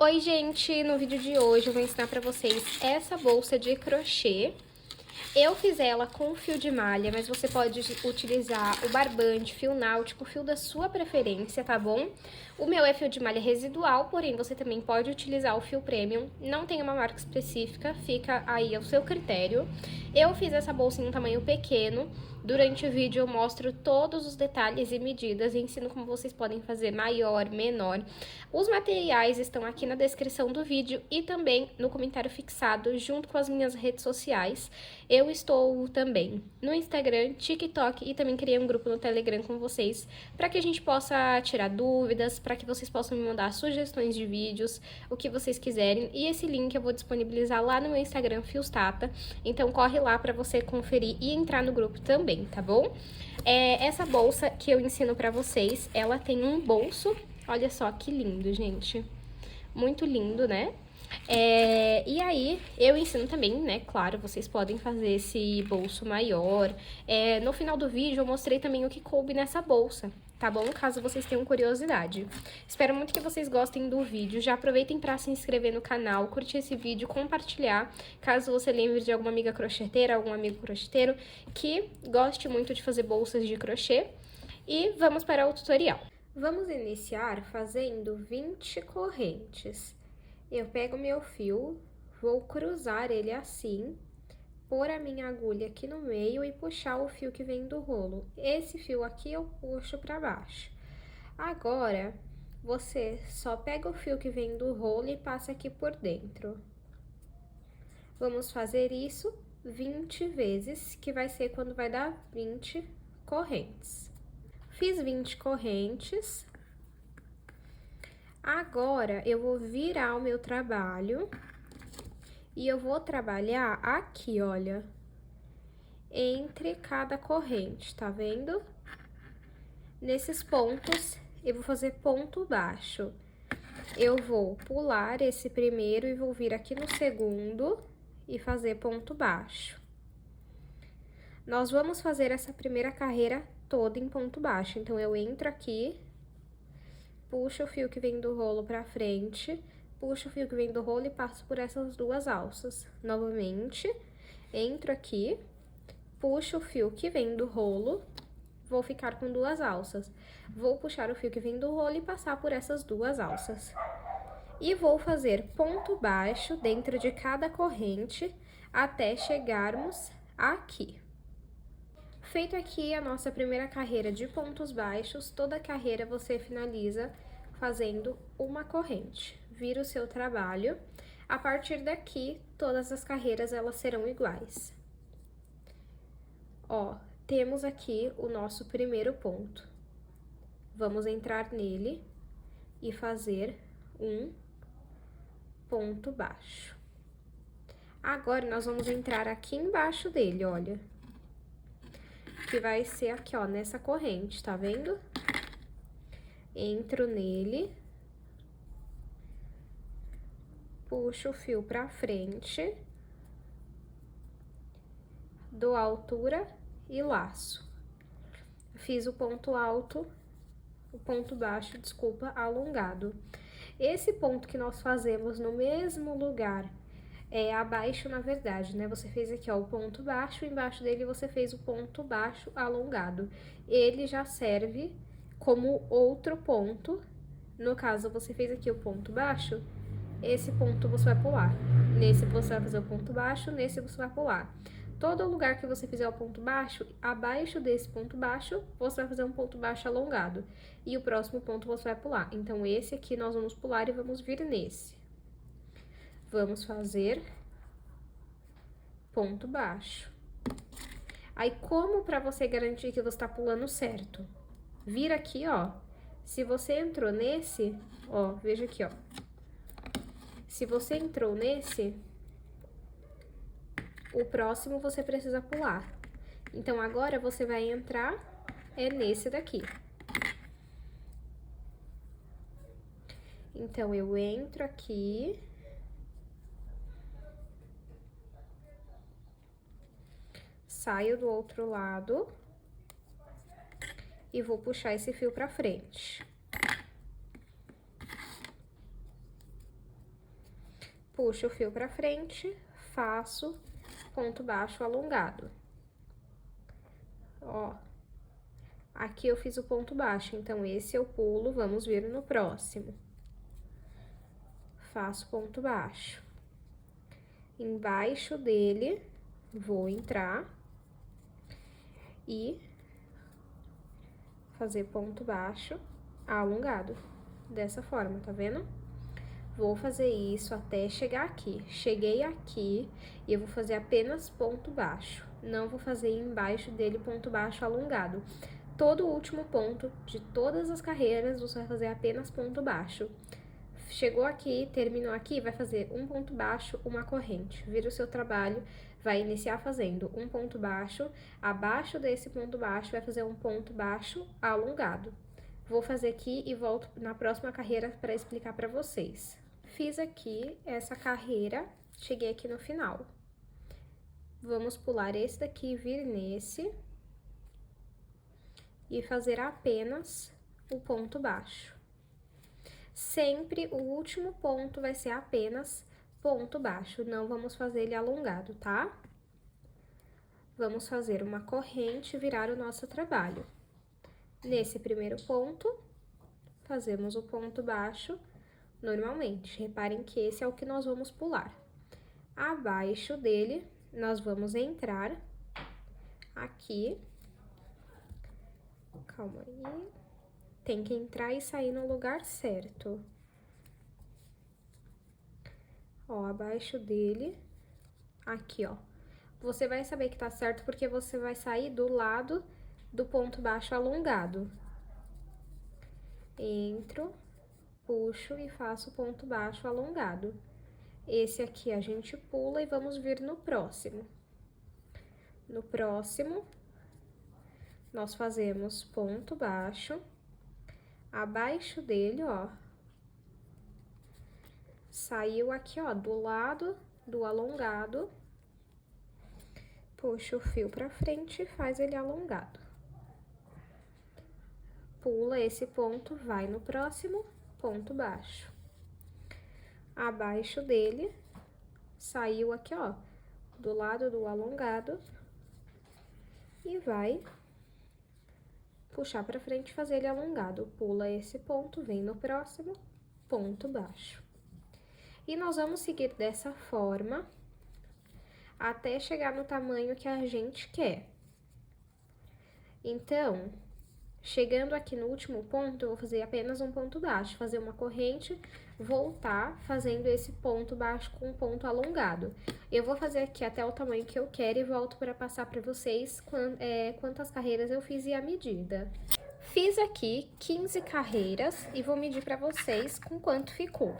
Oi, gente! No vídeo de hoje eu vou ensinar pra vocês essa bolsa de crochê. Eu fiz ela com fio de malha, mas você pode utilizar o barbante, fio náutico, fio da sua preferência, tá bom? O meu é fio de malha residual, porém você também pode utilizar o fio premium. Não tem uma marca específica, fica aí ao seu critério. Eu fiz essa bolsa em um tamanho pequeno. Durante o vídeo eu mostro todos os detalhes e medidas e ensino como vocês podem fazer maior, menor. Os materiais estão aqui na descrição do vídeo e também no comentário fixado, junto com as minhas redes sociais. Eu estou também no Instagram, TikTok e também criei um grupo no Telegram com vocês, para que a gente possa tirar dúvidas, para que vocês possam me mandar sugestões de vídeos, o que vocês quiserem. E esse link eu vou disponibilizar lá no meu Instagram, Fiostata, então corre lá para você conferir e entrar no grupo também, tá bom? Essa bolsa que eu ensino para vocês, ela tem um bolso, olha só que lindo, gente, muito lindo, né? E aí, eu ensino também, né, claro, vocês podem fazer esse bolso maior. No final do vídeo eu mostrei também o que coube nessa bolsa, tá bom? Caso vocês tenham curiosidade. Espero muito que vocês gostem do vídeo. Já aproveitem para se inscrever no canal, curtir esse vídeo, compartilhar, caso você lembre de alguma amiga crocheteira, algum amigo crocheteiro que goste muito de fazer bolsas de crochê. E vamos para o tutorial. Vamos iniciar fazendo 20 correntes. Eu pego meu fio, vou cruzar ele assim, pôr a minha agulha aqui no meio e puxar o fio que vem do rolo. Esse fio aqui eu puxo para baixo. Agora, você só pega o fio que vem do rolo e passa aqui por dentro. Vamos fazer isso 20 vezes, que vai ser quando vai dar 20 correntes. Fiz 20 correntes. Agora, eu vou virar o meu trabalho e eu vou trabalhar aqui, olha, entre cada corrente, tá vendo? Nesses pontos, eu vou fazer ponto baixo. Eu vou pular esse primeiro e vou vir aqui no segundo e fazer ponto baixo. Nós vamos fazer essa primeira carreira toda em ponto baixo, então eu entro aqui, puxo o fio que vem do rolo pra frente, puxo o fio que vem do rolo e passo por essas duas alças. Novamente, entro aqui, puxo o fio que vem do rolo, vou ficar com duas alças. Vou puxar o fio que vem do rolo e passar por essas duas alças. E vou fazer ponto baixo dentro de cada corrente até chegarmos aqui. Feito aqui a nossa primeira carreira de pontos baixos, toda carreira você finaliza fazendo uma corrente. Vira o seu trabalho. A partir daqui, todas as carreiras elas serão iguais. Ó, temos aqui o nosso primeiro ponto. Vamos entrar nele e fazer um ponto baixo. Agora, nós vamos entrar aqui embaixo dele, olha. Que vai ser aqui, ó, nessa corrente, tá vendo? Entro nele, puxo o fio pra frente, dou altura e laço. Fiz o ponto alto, o ponto baixo, desculpa, alongado. Esse ponto que nós fazemos no mesmo lugar, abaixo, na verdade, né? Você fez aqui, ó, o ponto baixo, embaixo dele você fez o ponto baixo alongado. Ele já serve como outro ponto. No caso, você fez aqui o ponto baixo, esse ponto você vai pular. Nesse você vai fazer o ponto baixo, nesse você vai pular. Todo lugar que você fizer o ponto baixo, abaixo desse ponto baixo, você vai fazer um ponto baixo alongado. E o próximo ponto você vai pular. Então, esse aqui nós vamos pular e vamos vir nesse. Vamos fazer ponto baixo. Aí, como pra você garantir que você tá pulando certo? Vira aqui, ó. Se você entrou nesse, ó, veja aqui, ó. Se você entrou nesse, o próximo você precisa pular. Então, agora você vai entrar nesse daqui. Então, eu entro aqui. Saio do outro lado e vou puxar esse fio pra frente. puxo o fio pra frente, faço ponto baixo alongado. Ó, aqui eu fiz o ponto baixo, então esse eu pulo, vamos vir no próximo. Faço ponto baixo. Embaixo dele, vou entrar e fazer ponto baixo alongado, dessa forma, tá vendo? Vou fazer isso até chegar aqui. Cheguei aqui e eu vou fazer apenas ponto baixo. Não vou fazer embaixo dele ponto baixo alongado. Todo o último ponto de todas as carreiras, você vai fazer apenas ponto baixo. Chegou aqui, terminou aqui, vai fazer um ponto baixo, uma corrente. Vira o seu trabalho, vai iniciar fazendo um ponto baixo, abaixo desse ponto baixo vai fazer um ponto baixo alongado. Vou fazer aqui e volto na próxima carreira para explicar para vocês. Fiz aqui essa carreira, cheguei aqui no final. Vamos pular esse daqui, vir nesse e fazer apenas o ponto baixo. Sempre o último ponto vai ser apenas ponto baixo, não vamos fazer ele alongado, tá? Vamos fazer uma corrente e virar o nosso trabalho. Nesse primeiro ponto, fazemos o ponto baixo normalmente. Reparem que esse é o que nós vamos pular. Abaixo dele, nós vamos entrar aqui. Calma aí. Tem que entrar e sair no lugar certo. Ó, abaixo dele, aqui, ó. Você vai saber que tá certo porque você vai sair do lado do ponto baixo alongado. Entro, puxo e faço ponto baixo alongado. Esse aqui a gente pula e vamos vir no próximo. No próximo, nós fazemos ponto baixo. Abaixo dele, ó, saiu aqui, ó, do lado do alongado, puxa o fio pra frente e faz ele alongado. Pula esse ponto, vai no próximo, ponto baixo. Abaixo dele, saiu aqui, ó, do lado do alongado e vai puxar pra frente e fazer ele alongado. Pula esse ponto, vem no próximo, ponto baixo. E nós vamos seguir dessa forma até chegar no tamanho que a gente quer. Então, chegando aqui no último ponto, eu vou fazer apenas um ponto baixo, fazer uma corrente, voltar fazendo esse ponto baixo com um ponto alongado. Eu vou fazer aqui até o tamanho que eu quero e volto para passar para vocês quantas carreiras eu fiz e a medida. Fiz aqui 15 carreiras e vou medir para vocês com quanto ficou.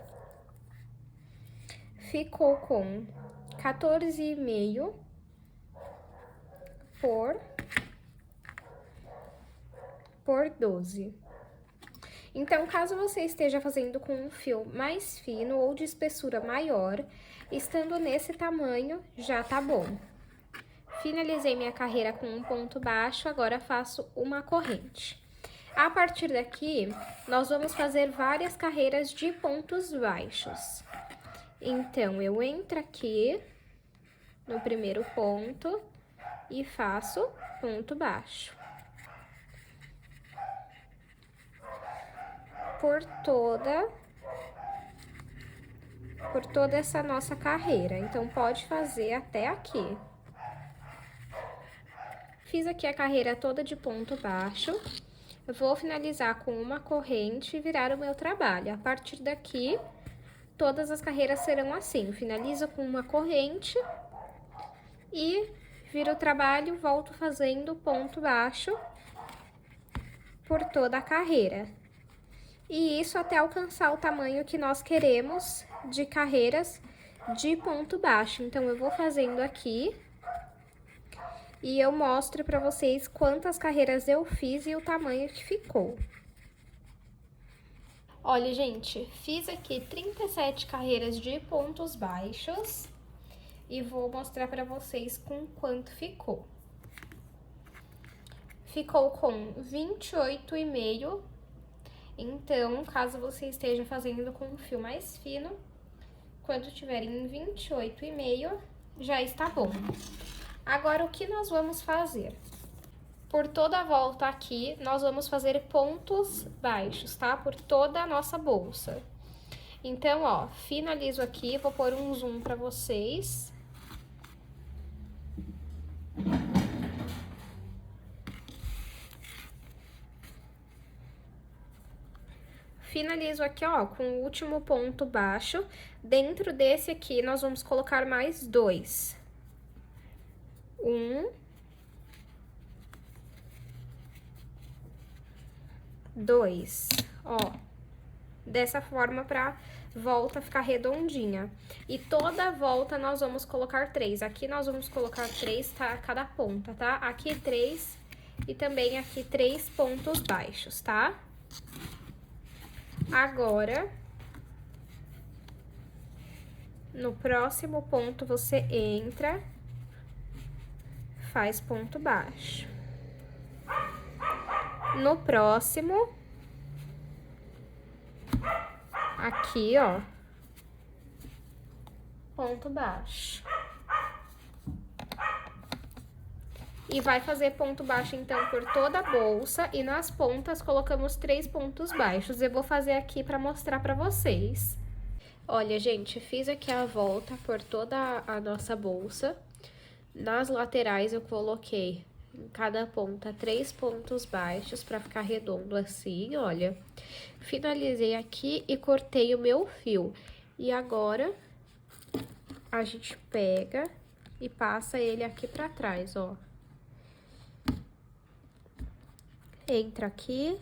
Ficou com 14,5 por 12. Então, caso você esteja fazendo com um fio mais fino ou de espessura maior, estando nesse tamanho, já tá bom. Finalizei minha carreira com um ponto baixo, agora faço uma corrente. A partir daqui, nós vamos fazer várias carreiras de pontos baixos. Então, eu entro aqui no primeiro ponto e faço ponto baixo. Por toda essa nossa carreira. Então, pode fazer até aqui. Fiz aqui a carreira toda de ponto baixo. Eu vou finalizar com uma corrente e virar o meu trabalho. A partir daqui, todas as carreiras serão assim. Finalizo com uma corrente e viro o trabalho, volto fazendo ponto baixo por toda a carreira. E isso até alcançar o tamanho que nós queremos de carreiras de ponto baixo. Então, eu vou fazendo aqui e eu mostro pra vocês quantas carreiras eu fiz e o tamanho que ficou. Olha, gente, fiz aqui 37 carreiras de pontos baixos e vou mostrar pra vocês com quanto ficou. Ficou com 28,5. Então, caso você esteja fazendo com um fio mais fino, Quando tiver em 28,5, já está bom. Agora, o que nós vamos fazer? Por toda a volta aqui, nós vamos fazer pontos baixos, tá? Por toda a nossa bolsa. Então, ó, finalizo aqui, vou pôr um zoom pra vocês. Finalizo aqui, ó, com o último ponto baixo. Dentro desse aqui, nós vamos colocar mais 2. 1, 2, ó, dessa forma pra volta ficar redondinha. E toda a volta nós vamos colocar 3. Aqui nós vamos colocar 3, tá? Cada ponta, tá? Aqui 3 e também aqui 3 pontos baixos, tá? Agora, no próximo ponto, você entra, faz ponto baixo. No próximo, aqui, ó, ponto baixo. E vai fazer ponto baixo, então, por toda a bolsa, e nas pontas colocamos 3 pontos baixos. Eu vou fazer aqui pra mostrar pra vocês. Olha, gente, fiz aqui a volta por toda a nossa bolsa. Nas laterais eu coloquei em cada ponta 3 pontos baixos pra ficar redondo assim, olha. Finalizei aqui e cortei o meu fio. E agora, a gente pega e passa ele aqui pra trás, ó. Entra aqui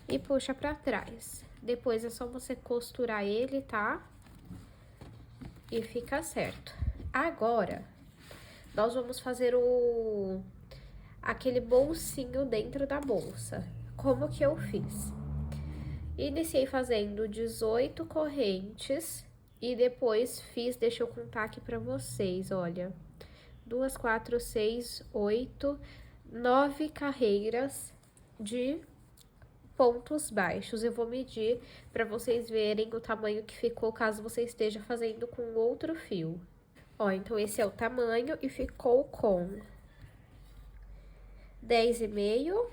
e puxa pra trás. Depois é só você costurar ele, tá? E fica certo. Agora, nós vamos fazer aquele bolsinho dentro da bolsa. Como que eu fiz? Iniciei fazendo 18 correntes e depois fiz, deixa eu contar aqui pra vocês, olha. 2, 4, 6, 8, 9 carreiras de pontos baixos. Eu vou medir para vocês verem o tamanho que ficou, caso você esteja fazendo com outro fio. Ó, então esse é o tamanho e ficou com 10,5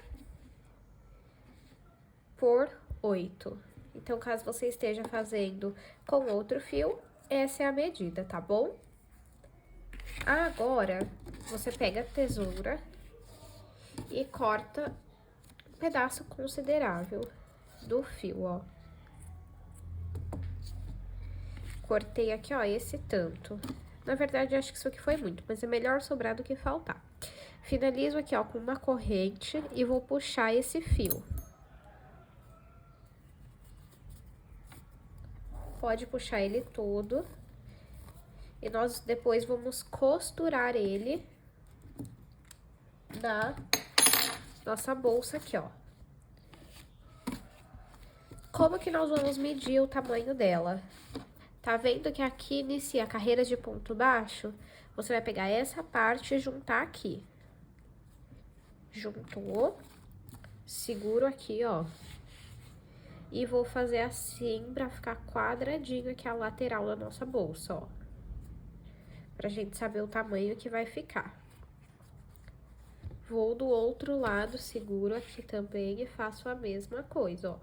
por 8. Então, caso você esteja fazendo com outro fio, essa é a medida, tá bom? Agora, você pega a tesoura e corta um pedaço considerável do fio, ó. Cortei aqui, ó, esse tanto. Na verdade, acho que isso aqui foi muito, mas é melhor sobrar do que faltar. Finalizo aqui, ó, com uma corrente e vou puxar esse fio. Pode puxar ele todo. E nós depois vamos costurar ele na nossa bolsa aqui, ó. Como que nós vamos medir o tamanho dela? Tá vendo que aqui inicia a carreira de ponto baixo? Você vai pegar essa parte e juntar aqui. Juntou. Seguro aqui, ó. E vou fazer assim pra ficar quadradinho aqui a lateral da nossa bolsa, ó. Pra gente saber o tamanho que vai ficar. Vou do outro lado, seguro aqui também e faço a mesma coisa, ó.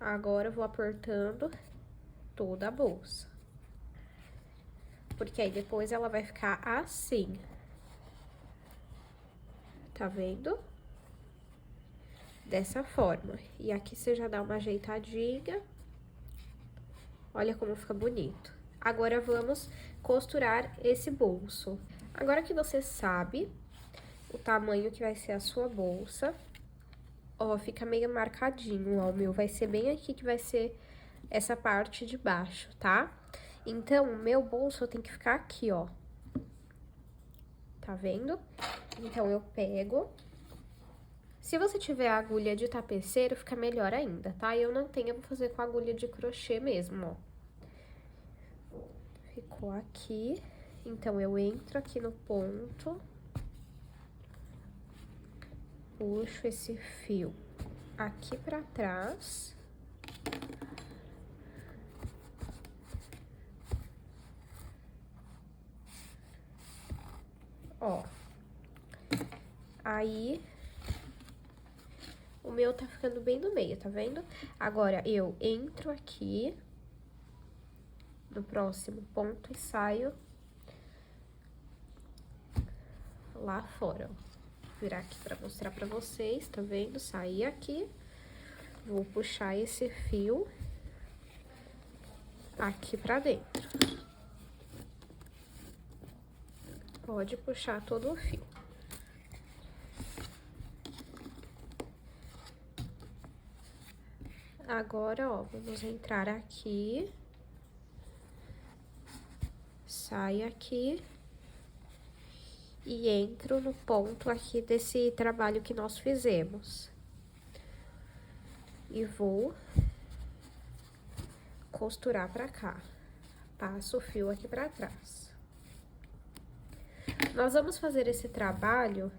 Agora, eu vou apertando toda a bolsa. Porque aí, depois, ela vai ficar assim. Tá vendo? Dessa forma. E aqui você já dá uma ajeitadinha. Olha como fica bonito. Agora, vamos costurar esse bolso. Agora que você sabe o tamanho que vai ser a sua bolsa, ó, fica meio marcadinho, ó, o meu vai ser bem aqui que vai ser essa parte de baixo, tá? Então, o meu bolso tem que ficar aqui, ó. Tá vendo? Então, eu pego. Se você tiver a agulha de tapeceiro, fica melhor ainda, tá? Eu não tenho, eu vou fazer com a agulha de crochê mesmo, ó. Ficou aqui. Então, eu entro aqui no ponto. Puxo esse fio aqui pra trás. Aí, o meu tá ficando bem no meio, tá vendo? Agora, eu entro aqui no próximo ponto e saio lá fora, ó. Vou virar aqui pra mostrar pra vocês, tá vendo? Saí aqui, vou puxar esse fio aqui pra dentro. Pode puxar todo o fio. Agora, ó, vamos entrar aqui. Saio aqui. E entro no ponto aqui desse trabalho que nós fizemos. E vou costurar pra cá. Passo o fio aqui pra trás. Nós vamos fazer esse trabalho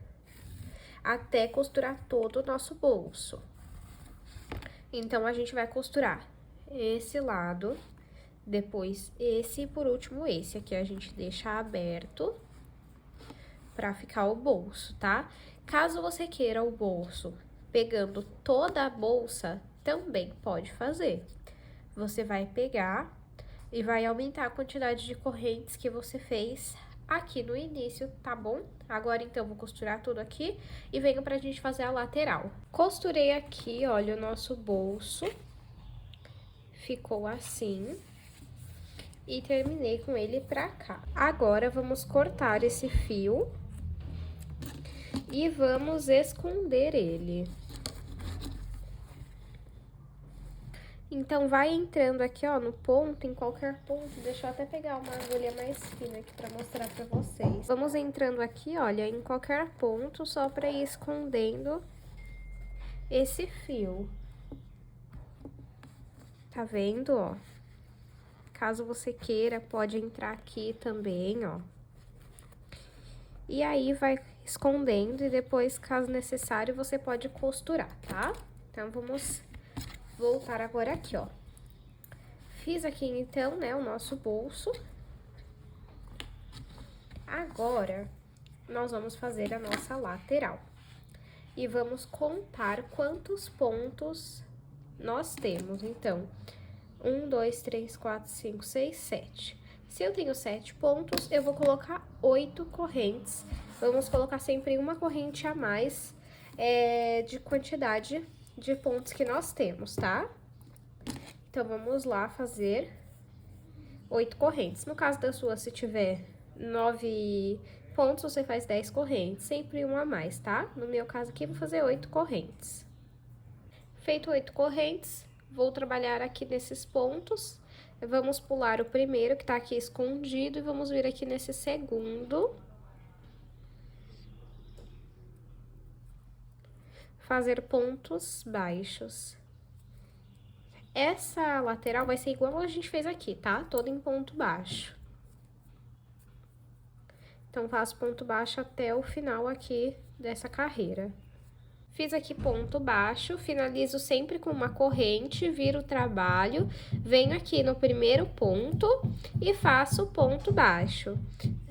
até costurar todo o nosso bolso. Então, a gente vai costurar esse lado, depois esse e por último esse. Aqui a gente deixa aberto pra ficar o bolso, tá? Caso você queira o bolso pegando toda a bolsa, também pode fazer. Você vai pegar e vai aumentar a quantidade de correntes que você fez aqui no início, tá bom? Agora, então, vou costurar tudo aqui e venho pra gente fazer a lateral. Costurei aqui, olha, o nosso bolso. Ficou assim. E terminei com ele pra cá. Agora, vamos cortar esse fio. E vamos esconder ele. Então, vai entrando aqui, ó, no ponto, em qualquer ponto. Deixa eu até pegar uma agulha mais fina aqui pra mostrar pra vocês. Vamos entrando aqui, olha, em qualquer ponto, só pra ir escondendo esse fio. Tá vendo, ó? Caso você queira, pode entrar aqui também, ó. E aí, vai escondendo e depois, caso necessário, você pode costurar, tá? Então, vamos voltar agora aqui, ó. Fiz aqui, então, né, o nosso bolso. Agora, nós vamos fazer a nossa lateral. E vamos contar quantos pontos nós temos. Então, 1, 2, 3, 4, 5, 6, 7. Se eu tenho 7 pontos, eu vou colocar 8 correntes. Vamos colocar sempre uma corrente a mais de quantidade de pontos que nós temos, tá? Então, vamos lá fazer 8 correntes. No caso da sua, se tiver 9 pontos, você faz 10 correntes, sempre uma a mais, tá? No meu caso aqui, vou fazer 8 correntes. Feito 8 correntes, vou trabalhar aqui nesses pontos. Vamos pular o primeiro, que tá aqui escondido, e vamos vir aqui nesse segundo. Fazer pontos baixos. Essa lateral vai ser igual a gente fez aqui, tá? Toda em ponto baixo. Então, faço ponto baixo até o final aqui dessa carreira. Fiz aqui ponto baixo, finalizo sempre com uma corrente, viro o trabalho, venho aqui no primeiro ponto e faço ponto baixo.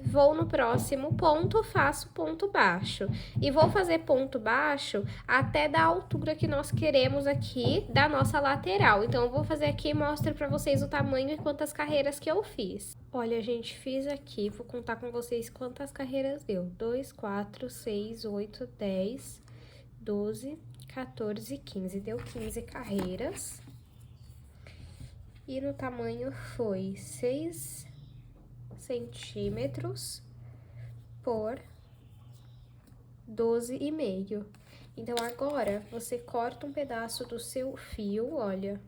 Vou no próximo ponto, faço ponto baixo. E vou fazer ponto baixo até da altura que nós queremos aqui da nossa lateral. Então, eu vou fazer aqui e mostro pra vocês o tamanho e quantas carreiras que eu fiz. Olha, gente, fiz aqui, vou contar com vocês quantas carreiras deu. 2, 4, 6, 8, 10... 12, 14, 15. Deu 15 carreiras. E no tamanho foi 6 centímetros por 12,5. Então, agora, você corta um pedaço do seu fio, olha.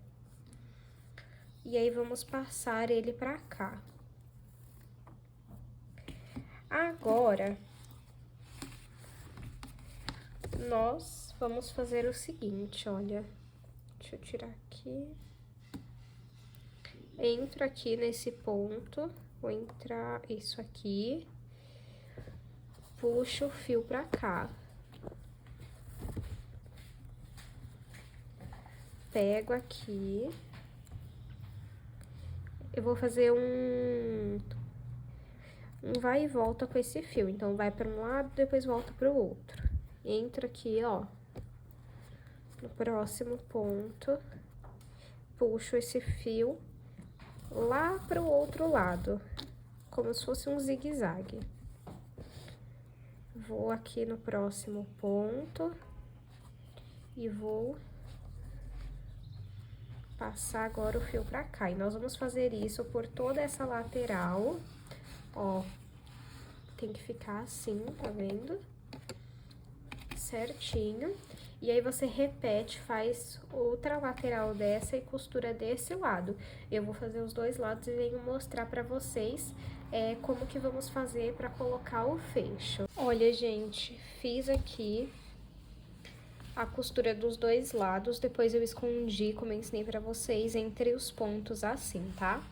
E aí, vamos passar ele pra cá. Agora, nós vamos fazer o seguinte, olha. Deixa eu tirar aqui. Entro aqui nesse ponto, vou entrar isso aqui. Puxo o fio pra cá. Pego aqui. Eu vou fazer um vai e volta com esse fio. Então, vai para um lado, depois volta para o outro. Entro aqui, ó, no próximo ponto, puxo esse fio lá pro outro lado, como se fosse um zigue-zague. Vou aqui no próximo ponto e vou passar agora o fio pra cá. E nós vamos fazer isso por toda essa lateral, ó. Tem que ficar assim, tá vendo? Certinho. E aí, você repete, faz outra lateral dessa e costura desse lado. Eu vou fazer os dois lados e venho mostrar pra vocês como que vamos fazer pra colocar o fecho. Olha, gente, fiz aqui a costura dos dois lados, depois eu escondi, como eu ensinei pra vocês, entre os pontos assim, tá?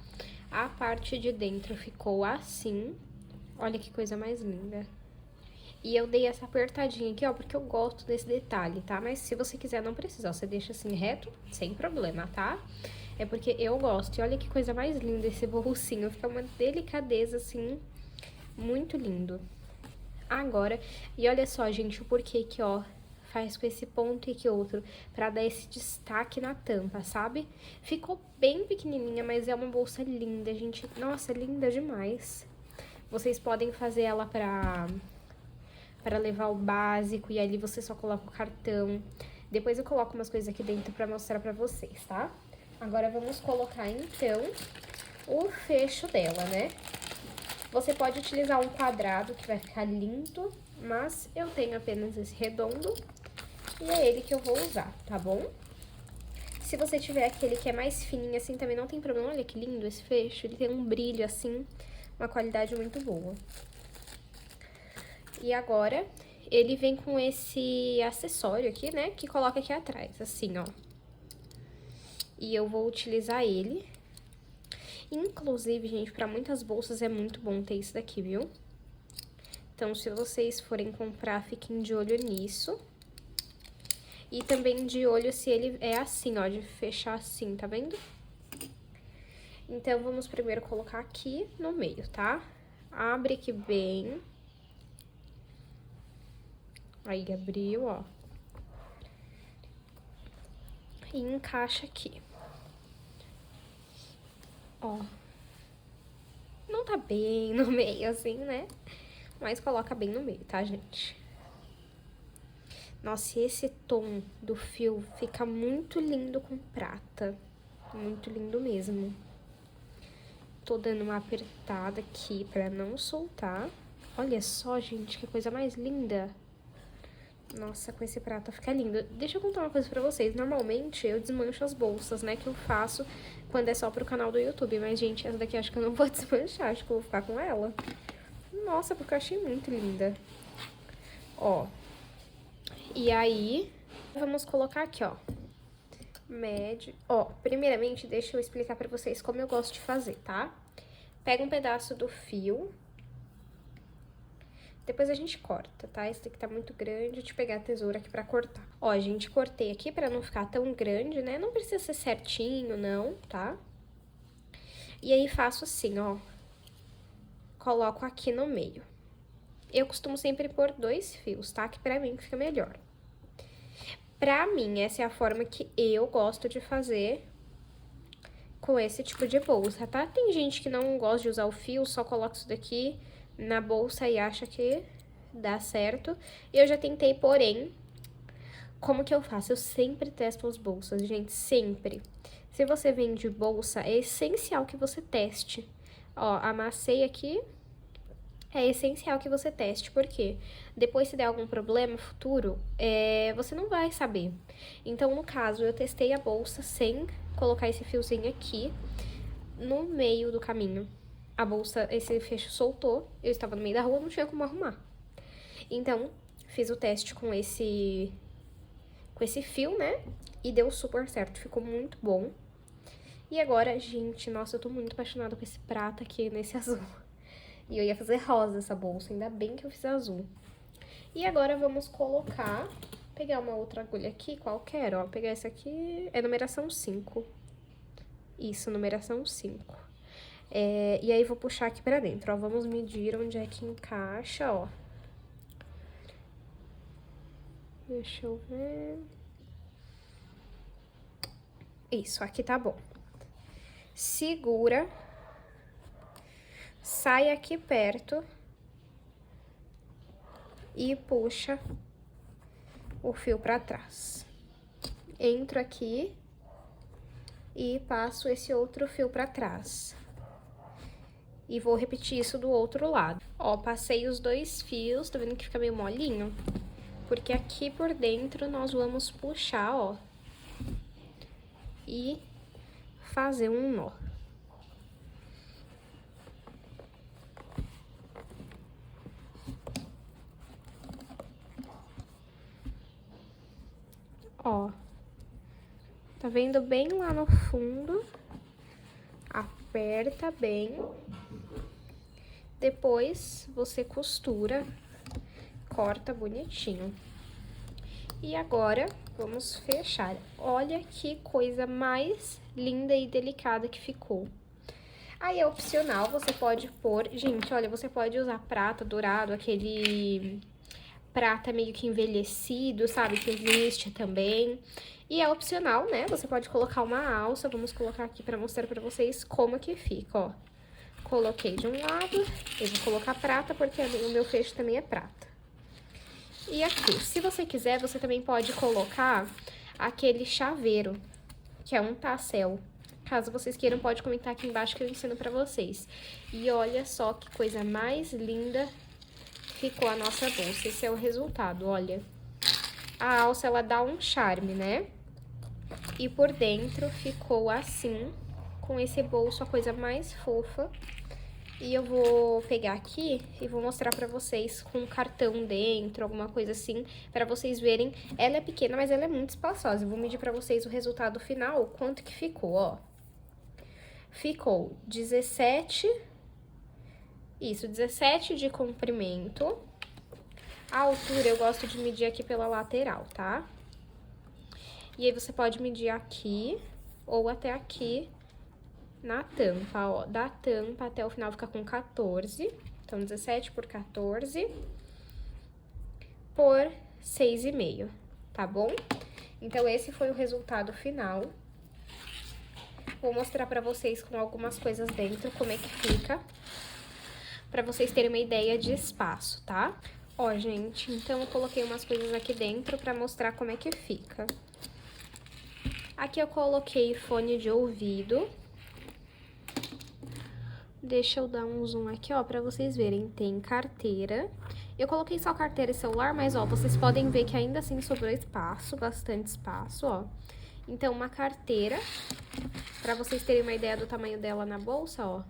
A parte de dentro ficou assim, olha que coisa mais linda. E eu dei essa apertadinha aqui, ó, porque eu gosto desse detalhe, tá? Mas se você quiser, não precisa, ó, você deixa assim reto, sem problema, tá? É porque eu gosto. E olha que coisa mais linda esse bolsinho, fica uma delicadeza, assim, muito lindo. Agora, e olha só, gente, o porquê que, ó, faz com esse ponto e que outro, pra dar esse destaque na tampa, sabe? Ficou bem pequenininha, mas é uma bolsa linda, gente. Nossa, linda demais. Vocês podem fazer ela pra levar o básico, e ali você só coloca o cartão. Depois eu coloco umas coisas aqui dentro pra mostrar pra vocês, tá? Agora, vamos colocar, então, o fecho dela, né? Você pode utilizar um quadrado, que vai ficar lindo, mas eu tenho apenas esse redondo, e é ele que eu vou usar, tá bom? Se você tiver aquele que é mais fininho assim, também não tem problema. Olha que lindo esse fecho, ele tem um brilho assim, uma qualidade muito boa. E agora, ele vem com esse acessório aqui, né, que coloca aqui atrás, assim, ó. E eu vou utilizar ele. Inclusive, gente, pra muitas bolsas é muito bom ter isso daqui, viu? Então, se vocês forem comprar, fiquem de olho nisso. E também de olho se ele é assim, ó, de fechar assim, tá vendo? Então, vamos primeiro colocar aqui no meio, tá? Abre aqui bem. Aí, abriu, ó. E encaixa aqui. Ó. Não tá bem no meio, assim, né? Mas coloca bem no meio, tá, gente? Nossa, e esse tom do fio fica muito lindo com prata. Muito lindo mesmo. Tô dando uma apertada aqui pra não soltar. Olha só, gente, que coisa mais linda. Nossa, com esse prata fica lindo. Deixa eu contar uma coisa pra vocês. Normalmente, eu desmancho as bolsas, né, que eu faço quando é só pro canal do YouTube. Mas, gente, essa daqui acho que eu não vou desmanchar. Acho que eu vou ficar com ela. Nossa, porque eu achei muito linda. Ó. E aí, vamos colocar aqui, ó. Médio. Ó, primeiramente, deixa eu explicar pra vocês como eu gosto de fazer, tá? Pega um pedaço do fio. Depois a gente corta, tá? Esse daqui tá muito grande, deixa eu pegar a tesoura aqui pra cortar. Ó, gente, cortei aqui pra não ficar tão grande, né? Não precisa ser certinho, não, tá? E aí, faço assim, ó. Coloco aqui no meio. Eu costumo sempre pôr 2 fios, tá? Que pra mim fica melhor. Pra mim, essa é a forma que eu gosto de fazer com esse tipo de bolsa, tá? Tem gente que não gosta de usar o fio, só coloca isso daqui na bolsa e acha que dá certo. Eu já tentei, porém, como que eu faço? Eu sempre testo as bolsas, gente, sempre. Se você vende bolsa, é essencial que você teste. Ó, amassei aqui, é essencial que você teste, porque depois se der algum problema futuro, você não vai saber. Então, no caso, eu testei a bolsa sem colocar esse fiozinho aqui no meio do caminho. A bolsa, esse fecho soltou, eu estava no meio da rua, não tinha como arrumar. Então, fiz o teste com esse fio, né? E deu super certo, ficou muito bom. E agora, gente, nossa, eu tô muito apaixonada com esse prata aqui, nesse azul. E eu ia fazer rosa essa bolsa, ainda bem que eu fiz azul. E agora vamos colocar, pegar uma outra agulha aqui, qualquer, ó. Pegar essa aqui, é numeração 5. Isso, numeração 5. E aí, vou puxar aqui pra dentro, ó. Vamos medir onde é que encaixa, ó. Deixa eu ver. Isso, aqui tá bom. Segura. Sai aqui perto. E puxa o fio pra trás. Entro aqui e passo esse outro fio pra trás. E vou repetir isso do outro lado. Ó, passei os 2 fios, tá vendo que fica meio molinho? Porque aqui por dentro nós vamos puxar, ó. E fazer um nó. Ó, tá vendo bem lá no fundo? Aperta bem. Depois você costura, corta bonitinho. E agora, vamos fechar. Olha que coisa mais linda e delicada que ficou. Aí é opcional, você pode pôr... Gente, olha, você pode usar prata, dourado, aquele prata meio que envelhecido, sabe? Que existe também. E é opcional, né? Você pode colocar uma alça. Vamos colocar aqui pra mostrar pra vocês como que fica, ó. Coloquei de um lado, eu vou colocar prata, porque o meu fecho também é prata. E aqui, se você quiser, você também pode colocar aquele chaveiro, que é um tassel. Caso vocês queiram, pode comentar aqui embaixo que eu ensino pra vocês. E olha só que coisa mais linda ficou a nossa bolsa. Esse é o resultado, olha. A alça, ela dá um charme, né? E por dentro ficou assim, com esse bolso, a coisa mais fofa. E eu vou pegar aqui e vou mostrar pra vocês com um cartão dentro, alguma coisa assim, pra vocês verem. Ela é pequena, mas ela é muito espaçosa. Eu vou medir pra vocês o resultado final, quanto que ficou, ó. Ficou 17, isso, 17 de comprimento. A altura eu gosto de medir aqui pela lateral, tá? E aí você pode medir aqui ou até aqui. Na tampa, ó, da tampa até o final fica com 14, então 17 por 14 por 6,5, tá bom? Então, esse foi o resultado final. Vou mostrar pra vocês com algumas coisas dentro, como é que fica, pra vocês terem uma ideia de espaço, tá? Ó, gente, então eu coloquei umas coisas aqui dentro pra mostrar como é que fica. Aqui eu coloquei fone de ouvido. Deixa eu dar um zoom aqui, ó, pra vocês verem. Tem carteira. Eu coloquei só carteira e celular, mas, ó, vocês podem ver que ainda assim sobrou espaço, bastante espaço, ó. Então, uma carteira, pra vocês terem uma ideia do tamanho dela na bolsa, ó.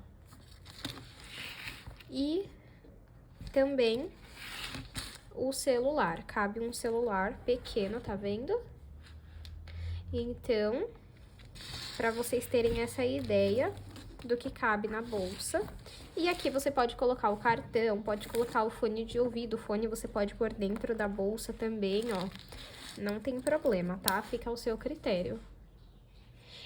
E também o celular. Cabe um celular pequeno, tá vendo? Então, pra vocês terem essa ideia do que cabe na bolsa. E aqui você pode colocar o cartão, pode colocar o fone de ouvido. O fone você pode pôr dentro da bolsa também, ó. Não tem problema, tá? Fica ao seu critério.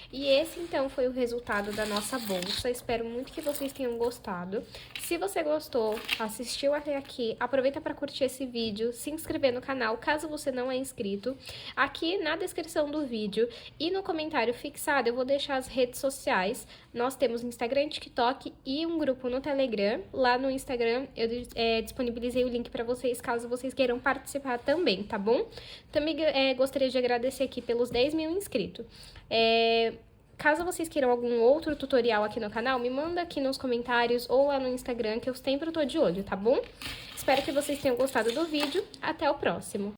E esse, então, foi o resultado da nossa bolsa. Espero muito que vocês tenham gostado. Se você gostou, assistiu até aqui, aproveita para curtir esse vídeo, se inscrever no canal, caso você não é inscrito. Aqui na descrição do vídeo e no comentário fixado eu vou deixar as redes sociais. Nós temos Instagram, TikTok e um grupo no Telegram. Lá no Instagram eu disponibilizei o link para vocês, caso vocês queiram participar também, tá bom? Também gostaria de agradecer aqui pelos 10 mil inscritos. Caso vocês queiram algum outro tutorial aqui no canal, me manda aqui nos comentários ou lá no Instagram, que eu sempre tô de olho, tá bom? Espero que vocês tenham gostado do vídeo. Até o próximo!